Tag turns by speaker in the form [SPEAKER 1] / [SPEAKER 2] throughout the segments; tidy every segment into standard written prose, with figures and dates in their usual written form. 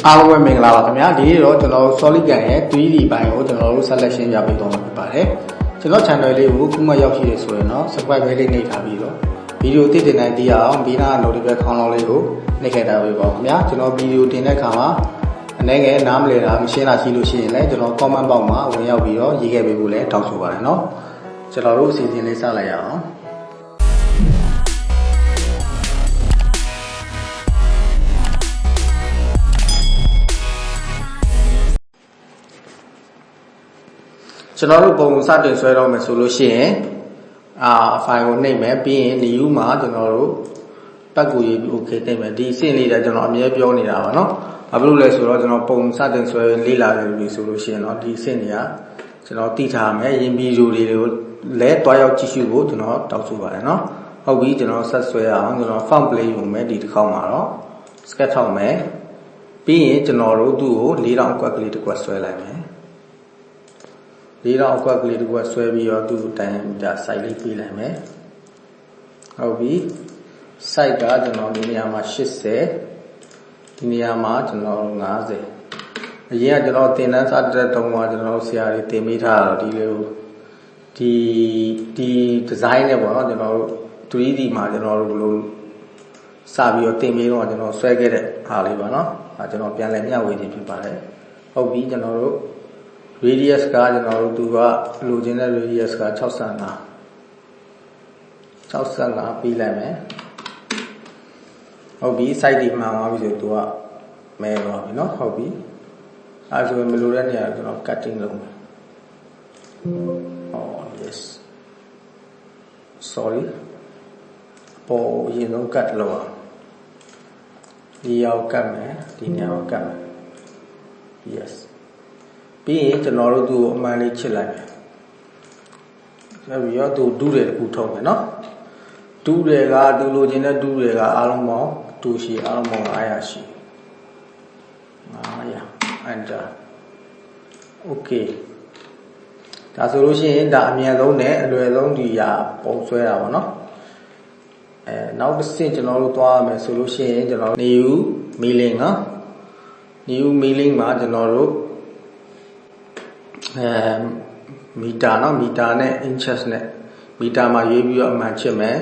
[SPEAKER 1] အားလုံးပဲမင်္ဂလာပါခင်ဗျာဒီနေ့တော့ကျွန်တော်တို့ solidcam ရဲ့ 3D ဘိုင်းကိုကျွန်တော်တို့ selection ပြပေးသွားမှာဖြစ်ပါတယ်ကျွန်တော် channel လေးကိုခုမှရောက်ရှိရဆိုရင်တော့ subscribe လေးနှိပ်ထားပြီးတော့ဗီဒီယိုတင်တိုင်းသိရအောင်ဘေးနား notification ခေါင်းလောင်းလေးကိုနှိပ်ခဲ့ထားပေးပါခင်ဗျာကျွန်တော်ဗီဒီယိုတင်တဲ့အခါမှာအနေငယ်နားမလည်တာမရှင်းတာရှိလို့ရှိရင်လည်းကျွန်တော် comment box မှာဝင်ရောက်ပြီးတော့ရေးခဲ့ပေးဖို့လည်းတောင်းဆိုပါတယ်เนาะကျွန်တော်တို့အစီအစဉ်လေးစလိုက်ရအောင်ကျွန်တော်တို့ပုံစတင်ဆွဲတော့မယ်ဆိုလို့ရှိရင်ဖိုင်ကိုနှိပ်မယ်ပြီးရင် new မှာကျွန်တော်တို့ပတ်ကူရေးပြီး okay နှိပ်မယ်ဒီအဆင့်လေးကကျွန်တော်အမြဲပြောနေတာပါเนาะဘာဖြစ်လို့လဲဆိုတော့ကျွန်တော်ပုံစတင်ဆွဲလေ့လာနေပြီဆိုလို့ရှိရင်တော့ဒီအဆင့်တွေကကျွန်တော်သိထားမယ်ရင်ဗီဒီယိုတွေကိုလည်းတွားရောက်ကြည့်ရှုဖို့ကျွန်တော်တောက်ဆိုပါတယ်เนาะဟုတ်ပြီကျွန်တော်ဆက်ဆွဲအောင်ကျွန်တော် font play ယူမယ်ဒီတစ်ခေါက်မှာတော့ sketch ထောက်မယ်ပြီးရင်ကျွန်တော်တို့သူ့ကို4000အကွက်ကလေးတစ်ကွက်ဆွဲလိုက်မယ်4000အကွက်ကလေးတစ်ကွက်ဆွဲပြီးတော့သူ့တိုင်ဒါ size လေးပေးလိုက်မယ်ဟုတ်ပြီ size ကကျွန်တော်ဒီနေရာမှာ80ဒီနေရာမှာကျွန်တော်50အရင်ကကျွန်တော်သင်တန်းစာတက်တုံးကကျွန်တော်ဆရာတွေသင်ပေးထားတာတော့ဒီလိုဒီ design နဲ့ပေါ့နော်ကျွန်တော်တို့ 3D မှာကျွန်တော်တို့ဘယ်လိုစပြီးတော့သင်ပေးတော့ကျွန်တော်ဆွဲခဲ့တဲ့အားလေးပါနော်အဲကျွန်တော်ပြန်လည်မျှဝေခြင်းဖြစ်ပါတယ်ဟုတ်ပြီကျွန်တော်တို့ radius ကကျွန်တော်တို့သူကလိုချင်တဲ့ radius က65ပြီးလိုက်မယ်ဟုတ်ပြီ site ဒီမှန်သွားပြီဆိုသူကမဲသွားပြီเนาะဟုတ်ပြီအဲဆိုရင်မလိုတဲ့နေရာကျွန်တော် cutting လုပ်မယ် oh yes sorry ပေါ်ရင်တော့ cut လုပ်အောင်ဒီရောက် cut မယ်ဒီနေရာကို cut မယ် yesပြီးရင်ကျွန်တော်တို့သူ့ကိုအမှန်လေးချစ်လိုက်မယ်ဆက်ပြီးတော့သူဒူးတယ်တစ်ခုထုတ်မယ်เนาะဒူးတယ်ကသူလိုချင်တဲ့ဒူးတွေကအားလုံးပေါင်းတူရှိအားလုံးပေါင်း900ရှိ900 enter okay ဒါဆိုလို့ရှိရင်ဒါအမြန်ဆုံးနဲ့အလွယ်ဆုံးဒီဟာပုံဆွဲတာပေါ့เนาะနောက်တစ်ဆင့်ကျွန်တော်တို့သွားရမယ်ဆိုလို့ရှိရင်ကျွန်တော် new milling เนาะ new milling မှာကျွန်တော်တို့မီတာเนาะမီတာနဲ့ inches နဲ့မီတာမှာရေးပြီးတော့အမှန်ချစ်မယ်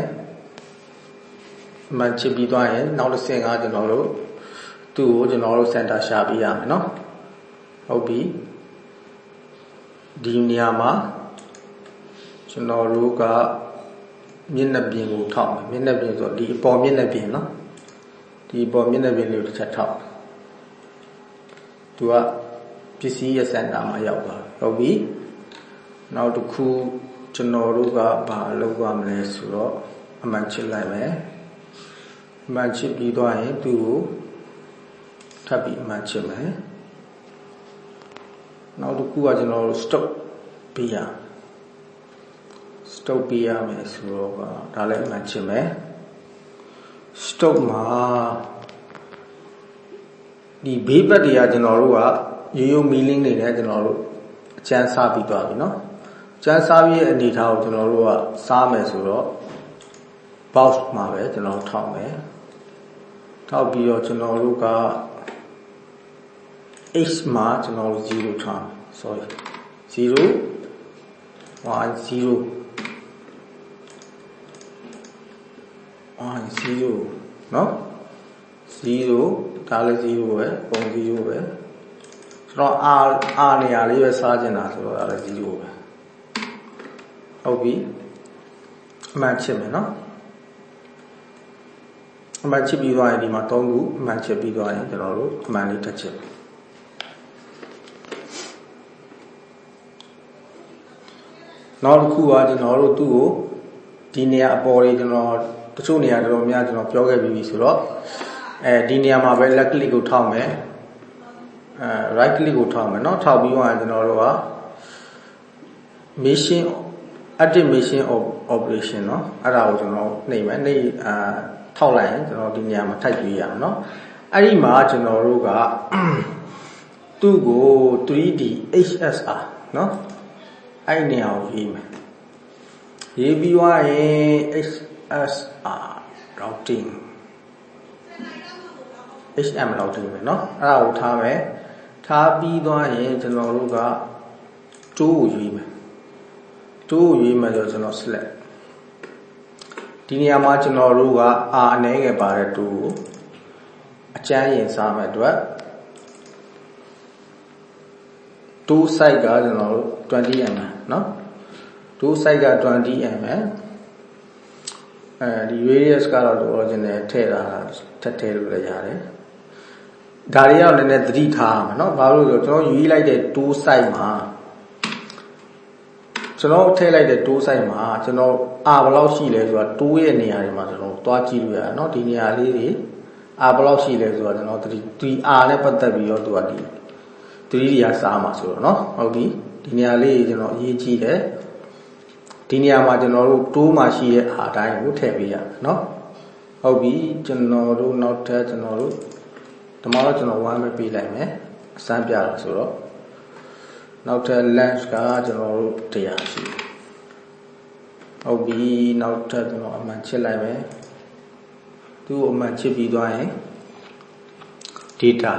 [SPEAKER 1] အမှန်ချစ်ပြီးသွားရင်နောက်တစ်ဆင့်ကကျွန်တော်တို့သူ့ကိုကျွန်တော်တို့ center ရှာပေးရမယ်เนาะဟုတ်ပြီဒီနေရာမှာကျွန်တော်တို့ကမျက်နှာပြင်ကိုထောက်မယ်မျက်နှာပြင်ဆိုဒီအပေါ်မျက်နှာပြင်เนาะဒီအပေါ်မျက်နှာပြင်လေးကိုတစ်ချက်ထောက်သူကပစ္စည်းရဲ့ center မှာရောက်သွားဟုတ်ပြီနောက်တစ်ခုကျွန်တော်တို့ကဘာလုပ်ရမလဲဆိုတော့အမှန်ချစ်လိုက်မယ်အမှန်ချစ်ပြီးသွားရင်သူ့ကိုထပ်ပြီးအမှန်ချစ်မယ်နောက်တစ်ခုကကျွန်တော်တို့ stop ပေးရမယ်ဆိုတော့ဒါလည်းအမှန်ချစ်မယ် stop မှာဒီဘေးဘက်တွေကကျွန်တော်တို့ကရိုးရိုး milling နေနဲ့ကျွန်တော်တို့အကျန်းစားပြီးသွားပြီเนาะကျန်းစားပြီးရဲ့အနေထားကိုကျွန်တော်တို့ကစားမယ်ဆိုတော့ box မှာပဲကျွန်တော်ထောက်မယ်ထောက်ပြီးတော့ကျွန်တော်တို့က h မှာကျွန်တော်တို့0ထားမယ် sorry 0 1 0 เนาะ0ဒါလည်း0ပဲပုံ0ပဲကျွန်တော်အာနေရာလေးပဲစားကျင်တာဆိုတော့ဒါလည်း0ပဲဟုတ်ပြီအမှန်ချစ်မယ်เนาะအမှန်ချစ်ပြီးသွားရင်ဒီမှာ3ခုအမှန်ချစ်ပြီးသွားရင်ကျွန်တော်တို့အမှန်လေးတစ်ချက်နောက်တစ်ခုကကျွန်တော်တို့သူ့ကိုဒီနေရာအပေါ်လေးကျွန်တော်တချို့နေရာတော်တော်များကျွန်တော်ပြောခဲ့ပြီးပြီဆိုတော့ဒီနေရာမှာပဲ left click ကိုထောက်မယ် right click ကိုထောက်မယ်เนาะထောက်ပြီးတော့ကျွန်တော်တို့က machine active machine operation เนาะအဲ့ဒါကိုကျွန်တော်နှိပ်မယ်နှိပ်ထောက်လိုက်ရင်ကျွန်တော်ဒီနေရာမှာထိုက်ပြီးရအောင်เนาะအဲ့ဒီမှာကျွန်တော်တို့ကသူ့ကို 3D HSR เนาะအဲ့ဒီနေရာကိုရေးမယ်ရေးပြီးသွားရင် HSR routing HM လောက်တည်မယ်နော်အဲ့ဒါကိုထားမယ်ထားပြီးသွားရင်ကျွန်တော်တို့ကတိုးကိုရွေးမယ်တိုးကိုရွေးမယ်ဆိုတော့ကျွန်တော် select ဒီနေရာမှာကျွန်တော်တို့က R အနေငယ်ပါတဲ့တိုးကိုအကျန်းရင်စားမယ်အတွက်တိုး size ကကျွန်တော်တို့ 20mm နော်တိုး size က 20mm ဒီ radius ကတော့ original ထည့်တာထပ်ထည့်လို့လည်းရတယ်ဒါတွေကတော့လည်းနည်းနည်းသတိထားရမယ်နော်ဘာလို့လဲဆိုတော့ကျွန်တော်ရွေးလိုက်တဲ့ tool size မှာကျွန်တော်ထည့်လိုက်တဲ့ tool size မှာကျွန်တော် R ဘယ်လောက်ရှိလဲဆိုတာ tool ရဲ့နေရာတွေမှာကျွန်တော်သွားကြည့်လို့ရတယ်နော်ဒီနေရာလေးတွေ R ဘယ်လောက်ရှိလဲဆိုတာကျွန်တော်ဒီ R နဲ့ပတ်သက်ပြီးတော့သူကဒီ 3D ကစားမှာဆိုတော့နော်ဟုတ်ပြီဒီနေရာလေးကျွန်တော်အရေးကြီးတယ်ဒီနေရာမှာကျွန်တော်တို့ tool မှာရှိတဲ့ R တိုင်းကိုထည့်ပေးရမယ်နော်ဟုတ်ပြီကျွန်တော်တို့နောက်ထပ်ကျွန်တော်တို့ဒီမှာတော့ကျွန်တော်1ပဲပေးလိုက်မယ်အစမ်းပြတာဆိုတော့နောက်ထပ် lens ကကျွန်တော်တို့100ရှိဟုတ်ပြီနောက်ထပ်ကျွန်တော်အမှန်ချစ်လိုက်မယ်သူ့ကိုအမှန်ချစ်ပြီးသွားရင် data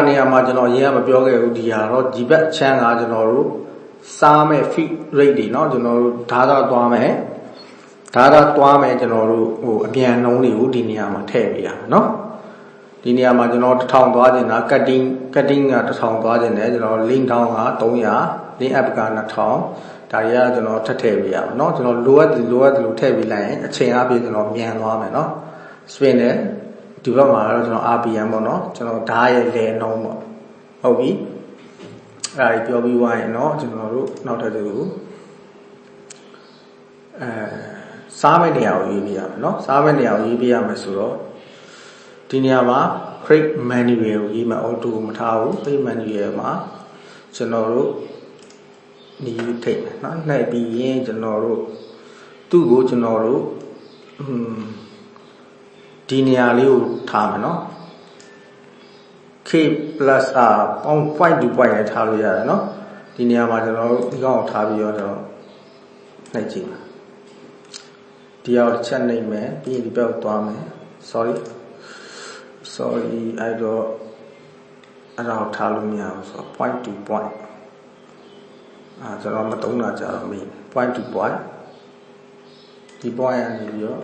[SPEAKER 1] နေရာမှာကျွန်တော်အရင်ကမပြောခဲ့ဘူးဒီဟာတော့ဒီဘက်ချမ်းကကျွန်တော်တို့စားမဲ့ feed rate တွေเนาะကျွန်တော်တို့ဓာတ်သွားမယ်ကျွန်တော်တို့ဟိုအပြန်နှုံးတွေကိုဒီနေရာမှာထည့်ပေးရမယ်เนาะဒီနေရာမှာကျွန်တော်1000သွားခြင်းတာ cutting က1000သွားခြင်းတယ်ကျွန်တော် link down က300 link up က2000ဒါတွေကကျွန်တော်ထပ်ထည့်ပေးရမယ်เนาะကျွန်တော်လိုအပ်လို့ထည့်ပေးလိုက်ရင်အချိန်အပြည့်ကျွန်တော်မြန်သွားမယ်เนาะ spin နဲ့ဒီဘက်မှာတော့ကျွန်တော် RPM ပေါ့เนาะကျွန်တော်ဓာတ်ရဲ့လေနှုံးပေါ့ဟုတ်ပြီအဲ့ဒါပြောပြီးသွားရင်เนาะကျွန်တော်တို့နောက်ထပ်တူစားမယ့်နေရာကိုရေးပြရမယ်เนาะစားမယ့်နေရာကိုရေးပြရမယ်ဆိုတော့ဒီနေရာမှာ create manual ကိုရေးမယ် auto မထားဘူး create manual မှာကျွန်တော်တို့နေထိတ်မယ်เนาะနှိုက်ပြီးရင်ကျွန်တော်တို့သူ့ကိုကျွန်တော်တို့ဒီနေရာလေးကိုထားမယ်เนาะ K plus R point to point နဲ့ထားလို့ရတယ်เนาะဒီနေရာမှာကျွန်တော်တို့ဒီကောင်ကိုထားပြီးတော့ကျွန်တော်နှိုက်ကြည့်မယ်ဒီအောင်တစ်ချက်နှိပ်မယ်ပြီးရင်ဒီဘက်ကိုသွားမယ် sorry အဲ့တော့အဲ့ဒါကိုထားလို့မရဘူးဆိုတော့ point to point ကျွန်တော်မသုံးတာကြတော့မေး point to point ဒီ point ကနေပြီးတော့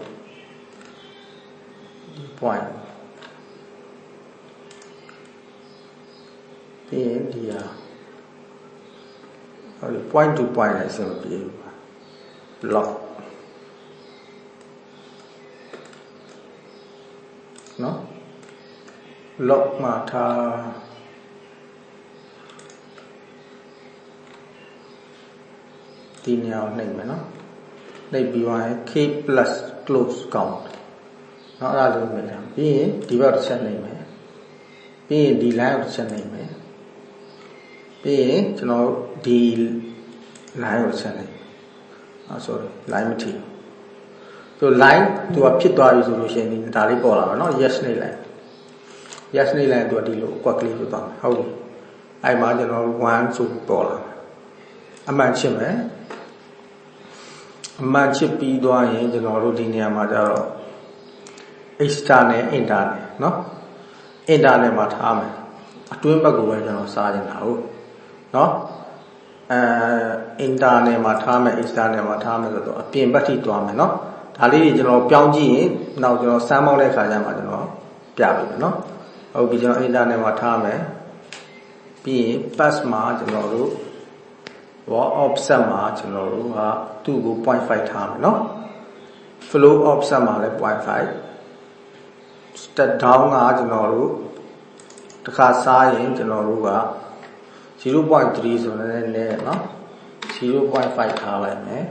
[SPEAKER 1] ဒီ point ပြီးရင်ဒီဟာဟုတ်ပြီ point to point နဲ့အဆင်မပြေဘူး lock နော် lock မှာထားဒီနေရာကိုနှိပ်မယ်နော်နှိပ်ပြီးသွားရင် K plus close count နော်အဲ့ဒါလေးနှိပ်တာပြီးရင်ဒီဘက်တစ်ချက်နှိပ်မယ်ပြီးရင်ဒီ line ကိုတစ်ချက်နှိပ်မယ်ပြီးရင်ကျွန်တော်ဒီ line ကိုတစ်ချက်နှိပ်sorry line မထီဆို line သူကဖြစ်သွားပြီဆိုလို့ရှိရင်ဒီဒါလေးပေါ်လာမှာเนาะ yes နှိပ်လိုက် yes နှိပ်လိုက်သူကဒီလိုအကွက်ကလေးဖြစ်သွားမှာဟုတ်ပြီအဲ့မှာကျွန်တော်1ဆိုပေါ်လာအမှန်ချစ်မယ်အမှန်ချစ်ပြီးသွားရင်ကျွန်တော်တို့ဒီနေရာမှာကျတော့ external internal เนาะ internal မှာထားမယ်အတွင်းဘက်ကိုပဲကျွန်တော်စားနေတာဟုတ်เนาะinternal မှာထားမယ် external မှာထားမယ်ဆိုတော့အပြင်ဘက်ထိသွားမယ်เนาะဒါလေးတွေကျွန်တော်ပြောင်းကြည့်ရင်နောက်ကျွန်တော်စမ်းပေါက်တဲ့ခါကျမှကျွန်တော်ပြပေးမယ်เนาะဟုတ်ပြီကျွန်တော် internet မှာထားမယ်ပြီးရင် pass မှာကျွန်တော်တို့offset မှာကျွန်တော်တို့ကသူ့ကို 0.5 ထားမယ်เนาะ flow offset မှာလည်း 0.5 step down ကကျွန်တော်တို့တစ်ခါစားရင်ကျွန်တော်တို့က 0.3 ဆိုတော့လည်းလဲเนาะ 0.5 ထားလိုက်မယ်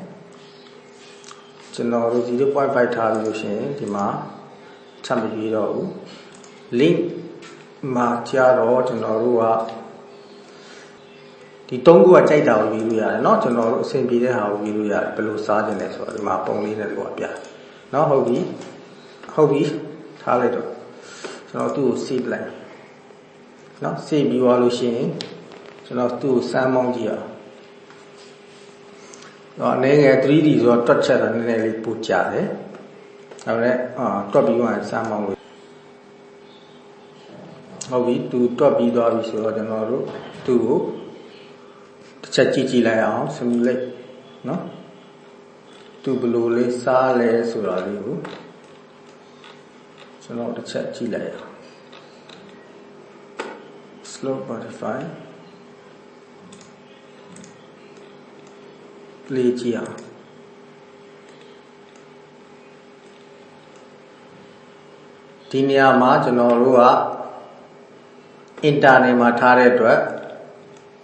[SPEAKER 1] ကျွန်တော်တို့ 0.5 ထားလို့ရှိရင်ဒီမှာချက်မပြေတော့ဘူး link မှာကြာတော့ကျွန်တော်တို့ကဒီ3ခုကကြိုက်တာကိုရေးလို့ရတယ်เนาะကျွန်တော်တို့အဆင်ပြေတဲ့ဟာကိုရေးလို့ရတယ်ဘယ်လိုစားခြင်းလဲဆိုတော့ဒီမှာပုံလေးနဲ့ဒီကိုပြเนาะဟုတ်ပြီထားလိုက်တော့ကျွန်တော်သူ့ကို save လိုက်เนาะ save ပြီးသွားလို့ရှိရင်ကျွန်တော်သူ့ကိုစမ်းမောင်းကြည့်အောင်အနေငယ် 3D ဆိုတော့တွက်ချက်တာနည်းနည်းလေးပိုကြာတယ်ဒါပေမဲ့တွက်ပြီးသွားရင်စမ်းမောင်းလို့ ဟုတ်ပြီသူတွက်ပြီးသွားပြီဆိုတော့ကျွန်တော်တို့သူ့ကိုတစ်ချက်ကြည့်လိုက်အောင် simulate နော်သူဘယ်လိုလေးစားလဲဆိုတာလေးကိုကျွန်တော်တစ်ချက်ကြည့်လိုက်အောင် slope modify play ကြည့်အောင်ဒီနေရာမှာကျွန်တော်တို့က internet မှာထားတဲ့အတွက်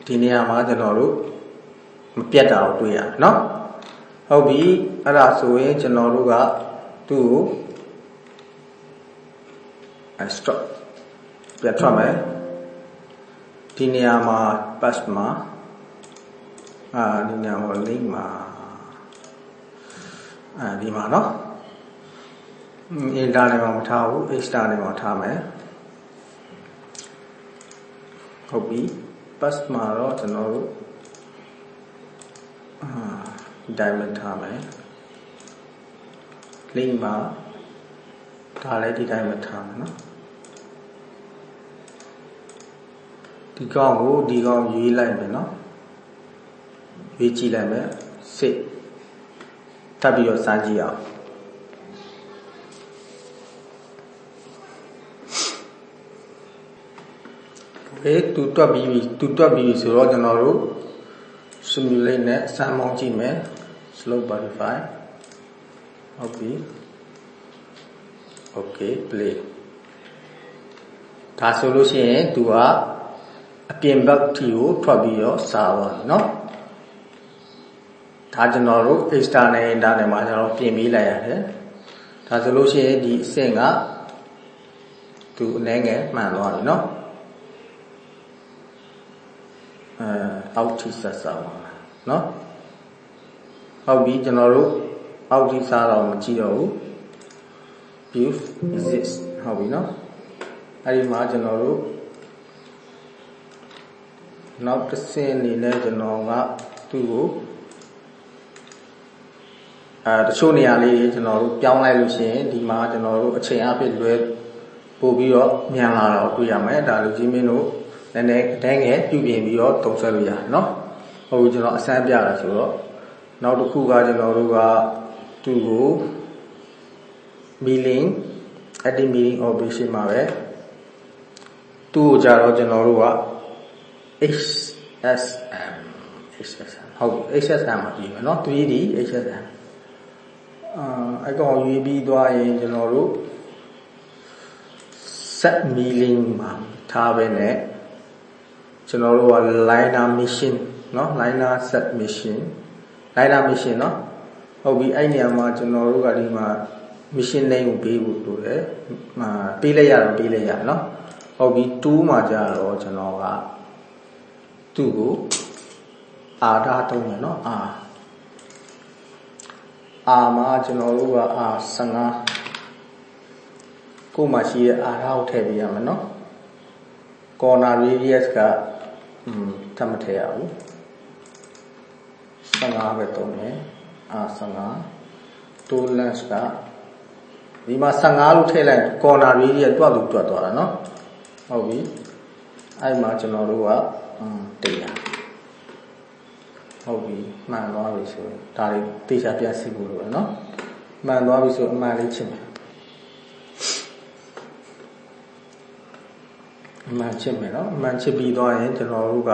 [SPEAKER 1] ဒီနေရာမှာကျွန်တော်တို့မပြတ်တာကိုတွေ့ရတယ်နော်ဟုတ်ပြီအဲ့ဒါဆိုရင်ကျွန်တော်တို့ကသူ့ကိုstop ပြတ်ထွက်မယ်ဒီနေရာမှာ pass မှာဒီနေရာမှာ link မှာဒီမှာနော်internet မှာမထားဘူး external မှာထားမယ်ဟုတ်ပြီ pass မှာတော့ကျွန်တော်တို့diamond ထားမယ် link မှာဒါလည်းဒီတိုင်းမထားမယ်နော်ဒီကောင်ကိုဒီကောင်ရွေးလိုက်မယ်နော်ရွေးကြည့်လိုက်မယ်စစ်ထပ်ပြီးတော့စမ်းကြည့်အောင်သူတွက်ပြီးဆိုတော့ကျွန်တော်တို့ simulate နဲ့စမ်းမောင်းကြည့်မယ် slope modify ဟုတ်ပြီ okay play ဒါဆိုလို့ရှိရင်သူကအပြင်ဘက်ထီကိုထွက်ပြီးတော့စားသွားတယ်เนาะဒါကျွန်တော်တို့ external internet မှာကျွန်တော်ပြင်ပေးလိုက်ရတယ်ဒါဆိုလို့ရှိရင်ဒီအဆင့်ကသူအနေငယ်မှန်သွားပြီเนาะအောက်ထိဆက်စားပါเนาะဟုတ်ပြီကျွန်တော်တို့အောက်ထိစားတော့မကြည့်တော့ဘူး view exist ဟုတ်ပြီเนาะအဲ့ဒီမှာကျွန်တော်တို့နောက်တစ်ဆင့်အနေနဲ့ကျွန်တော်ကသူ့ကိုတချို့နေရာလေးကျွန်တော်တို့ပြောင်းလိုက်လို့ရှိရင်ဒီမှာကျွန်တော်တို့အချိန်အပြည့်လွယ်ပို့ပြီးတော့မြန်လာတော့တွေ့ရမယ်ဒါလူကြီးမင်းတို့နည်းနည်းအတိုင်းငယ်ပြုပြင်ပြီးတော့တုံးဆက်လို့ရတယ်เนาะဟုတ်ကျွန်တော်အစမ်းပြတာဆိုတော့နောက်တစ်ခုကကျွန်တော်တို့ကသူ့ကို milling edit milling operation မှာပဲသူ့ကိုကြတော့ကျွန်တော်တို့က HSM ဟုတ် HSM မှာပြီးမယ်เนาะ 3D HSM အကောင်ရွေးပြီးသွားရင်ကျွန်တော်တို့ set milling မှာထားပဲနဲ့ကျွန်တော်တို့က liner mission เนาะ liner set mission liner mission เนาะဟုတ်ပြီအဲ့နေရာမှာကျွန်တော်တို့ကဒီမှာ mission name ကိုပေးဖို့လိုတယ်ပေးလိုက်ရတော့ပေးလိုက်ရเนาะဟုတ်ပြီ2မှာကြာတော့ကျွန်တော်ကသူ့ကိုအာဓာတုံးမယ်เนาะအာမှာကျွန်တော်တို့က15ကိုမှရှိတဲ့အာဓာကိုထည့်ပေးရမယ်เนาะ corner radius ကထပ်မထည့်ရဘူး15ပဲတုံးမယ်15 tool length ကဒီမှာ15လို့ထည့်လိုက် corner radius တွက်လို့တွက်သွားတာเนาะဟုတ်ပြီအဲ့မှာကျွန်တော်တို့က100ဟုတ်ပြီမှန်သွားပြီဆိုရင်ဒါတွေတေချာပြန်စစ်ဖို့လိုတယ်เนาะမှန်သွားပြီဆိုအမှန်လေးချစ်မယ်အမှန်ချစ်မယ်เนาะအမှန်ချစ်ပြီးသွားရင်ကျွန်တော်တို့က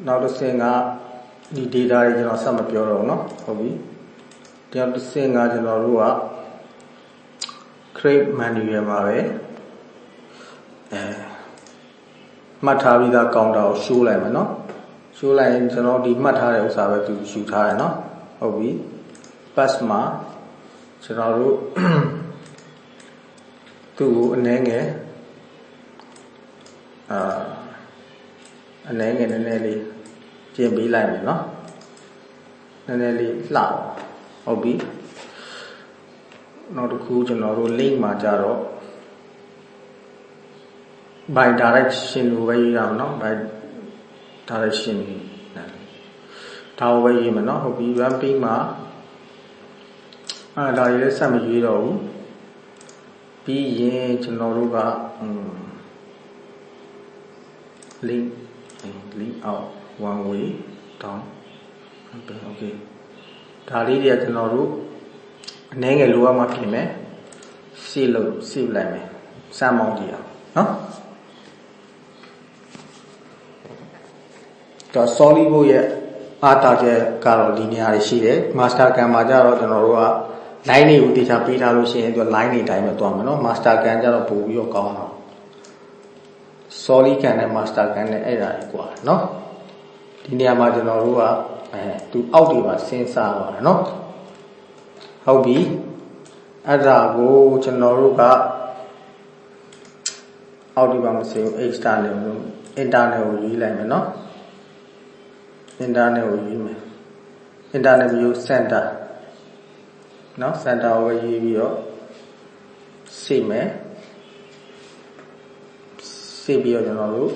[SPEAKER 1] နောက်တစ်ဆင့်ကဒီ data တွေကျွန်တော်ဆက်မပြောတော့ဘူးเนาะဟုတ်ပြီတရားတစ်ဆင့်ကကျွန်တော်တို့က create manual မှာပဲမှတ်ထားပြီးသားကောင်တာကို show လိုက်မယ်เนาะ show လိုက်ရင်ကျွန်တော်ဒီမှတ်ထားတဲ့ဥစ္စာပဲသူယူထားတယ်เนาะဟုတ်ပြီ pass မှာကျွန်တော်တို့သူ့ကိုအနည်းငယ်အနည်းငယ်နည်းနည်းလေးပြင်ပေးလိုက်မယ်เนาะနည်းနည်းလေးလှဟုတ်ပြီနောက်တစ်ခုကျွန်တော်တို့ link မှာကြတော့ by direction လို့ပဲရေးရအောင်เนาะ by direction ဒါကိုပဲရေးမယ်เนาะဟုတ်ပြီ ramping မှာဒါတွေလည်းဆက်မရေးတော့ဘူးပြီးရင်ကျွန်တော်တို့က lean out one way down okay ဒါလေးတွေကကျွန်တော်တို့အနည်းငယ်လိုရမှဖြစ်မယ်ရှေ့လိုက်မယ်စမ်းမောင်းကြည့်အောင်နော်တော့ solid ဘုတ်ရဲ့အားတာချက်ကတော့ linear တွေရှိတယ် master cam မှာကျတော့ကျွန်တော်တို့က line တွေကိုတေချာပေးထားလို့ရှိရင်သူက line တွေတိုင်းပဲသွားမှာနော် master cam ကျတော့ပို့ပြီးတော့ကောင်းအောင် solid cam နဲ့ master cam နဲ့အဲ့ဒါကြီးกว่าနော်ဒီနေရာမှာကျွန်တော်တို့ကသူအောက်တွေပါစဉ်းစားပါတယ်နော်ဟုတ်ပြီအဲ့ဒါကိုကျွန်တော်တို့ကအောက်ဒီပါမစေဘူး external ကို internal ကိုယူလိုက်မယ်နော် internal ကိုယူမယ် internal view center နော် center ကိုယူပြီးတော့စိတ်မယ်စိတ်ပြီးတော့ကျွန်တော်တို့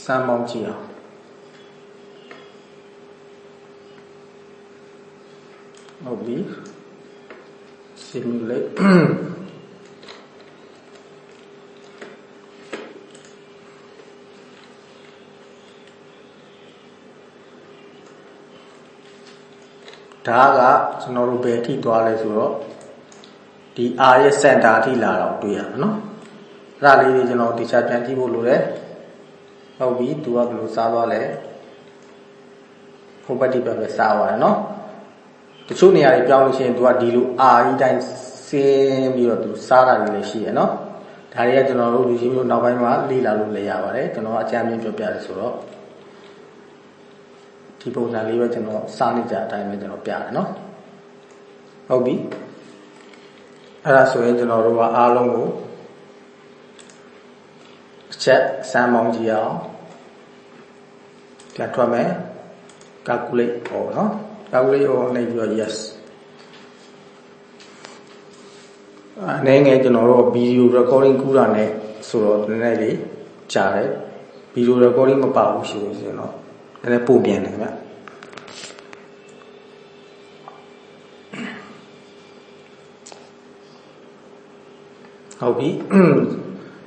[SPEAKER 1] စမ်းမောင်းကြည့်အောင်ဟုတ်ပြီ simulate ဒါကကျွန်တော်တို့ဘယ်အထိသွားလဲဆိုတော့ဒီ R ရဲ့ center အထိလာတော့တွေ့ရမှာနော်အဲ့ဒါလေးတွေကျွန်တော်တရားပြန်ကြည့်ဖို့လိုတယ်ဟုတ်ပြီသူကဘယ်လိုစားသွားလဲဟိုဘက်ဒီဘက်ပဲစားသွားတယ်နော်တချို့နေရာတွေပြောင်းလို့ရှိရင်သူကဒီလို R ကြီးတိုင်းဆင်းပြီးတော့သူစားတာတွေလည်းရှိရနော်ဒါတွေကကျွန်တော်တို့လူကြီးမျိုးနောက်ပိုင်းမှာလေ့လာလို့လည်းရပါတယ်ကျွန်တော်အကြမ်းမြင်ပြောပြတယ်ဆိုတော့ဒီပုံစံလေးပဲကျွန်တော်စားနေကြအတိုင်းပဲကျွန်တော်ပြတယ်နော်ဟုတ်ပြီအဲ့ဒါဆိုရင်ကျွန်တော်တို့ကအားလုံးကိုအချက်စမ်းမောင်းကြည့်အောင်ပြန်ထွက်မယ် calculate ဟောနော် calculate ဟောနေပြီးတော့ yes အနေငယ်ကျွန်တော်တို့ video recording ကူးတာနဲ့ဆိုတော့နည်းနည်းလေးကြာတယ် video recording မပါဘူးရှိလို့ဆိုတော့နည်းနည်းပို့ပြန်တယ်ခင်ဗျဟုတ်ပြီ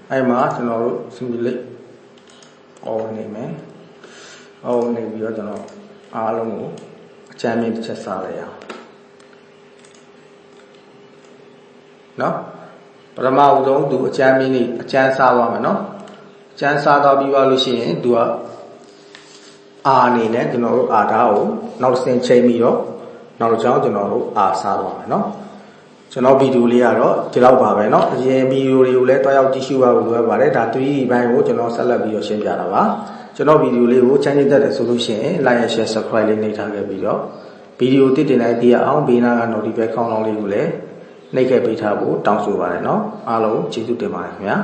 [SPEAKER 1] အဲ့မှာကျွန်တော်တို့ simulate on နေမယ် on နေပြီးတော့ကျွန်တော်အားလုံးကိုအကြမ်းမြင့်တစ်ချက်စားလိုက်အောင်နော်ပထမဦးဆုံးသူအကြမ်းမြင့်နေအကြမ်းစားသွားမယ်နော်အကြမ်းစားသွားပြီးသွားလို့ရှိရင်သူကR အနေနဲ့ကျွန်တော်တို့ R ဓာတ်ကိုနောက်ဆင်ချိန်ပြီးတော့နောက်တစ်ကြောင်းကျွန်တော်တို့ R စားသွားမယ်နော်ကျွန်တော်ဗီဒီယိုလေးကတော့ဒီလောက်ပါပဲเนาะအရင်ဗီဒီယိုတွေကိုလည်းတွားရောက်ကြည့်ရှုပါလို့ပြောပါတယ်ဒါ 3D ဘိုင်းကိုကျွန်တော်ဆက်လက်ပြီးတော့ရှင်းပြတာပါကျွန်တော်ဗီဒီယိုလေးကိုချမ်းသာတဲ့ဆိုလို့ရှိရင် like and share subscribe လေးနှိပ်ထားခဲ့ပြီးတော့ဗီဒီယိုတစ်တင်လိုက်ပြီးအောင်ဘေးနားက notification ခေါင်းလောင်းလေးကိုလည်းနှိပ်ခဲ့ပေးထားဖို့တောင်းဆိုပါတယ်เนาะအားလုံးကျေးဇူးတင်ပါတယ်ခင်ဗျာ